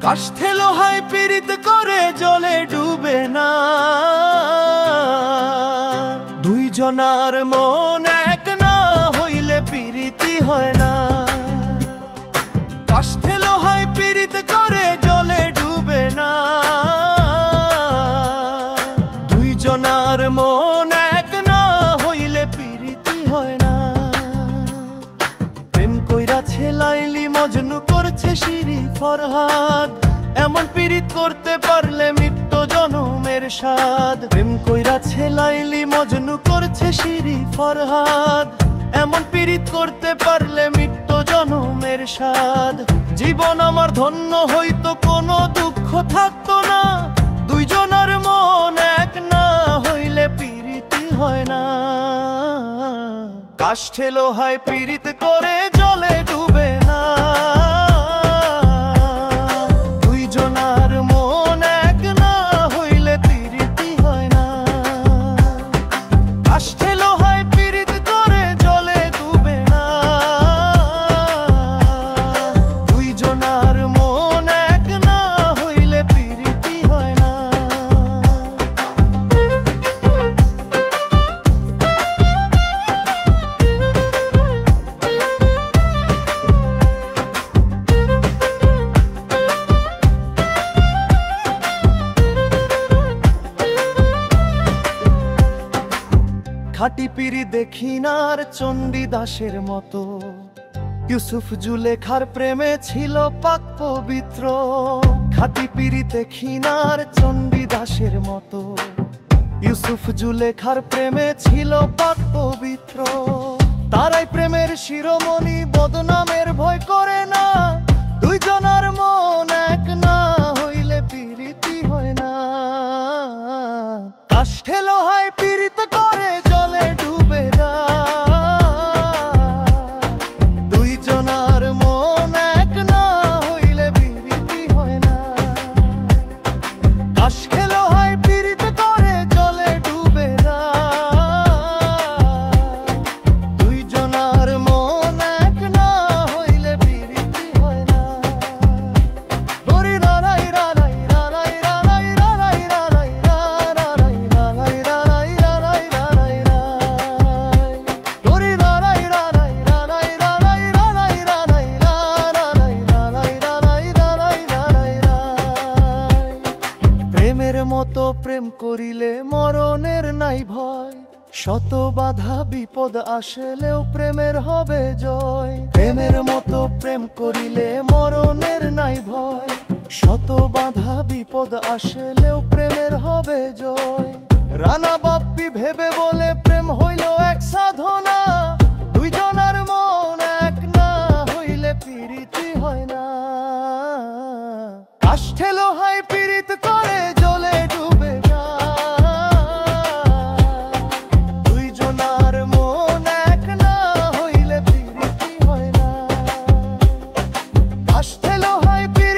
কাষ্ঠে লোহায় পীড়িত করে জলে ডুবে না, দুইজনার মন এক না হইলে পীড়িতি হয় না। কাষ্ঠে লোহায় পীড়িত করে জলে ডুবে না, দুইজনার মন এক না হইলে পীড়িতি হয় না। প্রেম কইরাছে লাইলি মজনু করছে শিরি ফরহাদ, এমন পীড়িত করতে পারলে মৃত্যু জনমের স্বাদ। প্রেম কইরাছে লাইলি মজনু করছে শিরি ফরহাদ, এমন পীড়িত করতে পারলে মৃত্যু জনমের স্বাদ। জীবন আমার ধন্য হইতো, কোনো দুঃখ থাকতো না, দুইজনের মন এক না হইলে পীড়িতি হয় না। কাষ্ঠে লোহায় পীড়িত করে জলে ডুবে না, দুইজনার মন এক না হইলে পীড়িতি হয় না। কাষ্ঠে লোহায় পীড়িত করে জলে ডুবে না, দুইজনার মন এক না হইলে পীড়িতি হয় না। খাটি পিরি দেখি নার চণ্ডীদাসের মতো, ইউসুফ জুলেখার প্রেমে ছিল পাক পবিত্র। খাটি পিরি দেখি নার চণ্ডীদাসের মতো, ইউসুফ জুলেখার প্রেমে ছিল পাক পবিত্র। তারাই প্রেমের শিরোমণি, বদনামের ভয় করে না, দুইজনার মন এক না হইলে পীড়িতি হয় না। কাষ্ঠে লোহায় পীড়িত করে জলে ডুবে না, দুইজনার মন এক না হইলে পীড়িতি হয় না। কাষ্ঠে লোহায় পীড়িত করে জলে ডুবে না, দুইজনার মন এক না হইলে পীড়িতি হয় না। হরি রালাই রালাই রালাই রালাই রালাই রালাই রালাই রালাই রালাই রালাই রালাই রালাই, হরি রালাই রালাই রালাই রালাই রালাই রালাই রালাই রালাই রালাই রালাই রালাই রালাই। প্রেমের মতো প্রেম করিলে মরণের নাই ভয়, শত বাধা বিপদ আসলেও প্রেমের হবে জয়। প্রেমের মতো প্রেম করিলে মরণের নাই ভয়, শত বাধা বিপদ আসলেও প্রেমের হবে জয়। রানা বাপ্পি ভেবে বলে প্রেম হইল এক সাধনা, দুইজনার মন এক না হইলে পীড়িতি হয় না। কাষ্ঠে লোহায় পীড়িত করে জলে ডুবে না, দুইজনার মন এক না হইলে পীড়িতি হয় না। কাষ্ঠে লোহায় পীড়িত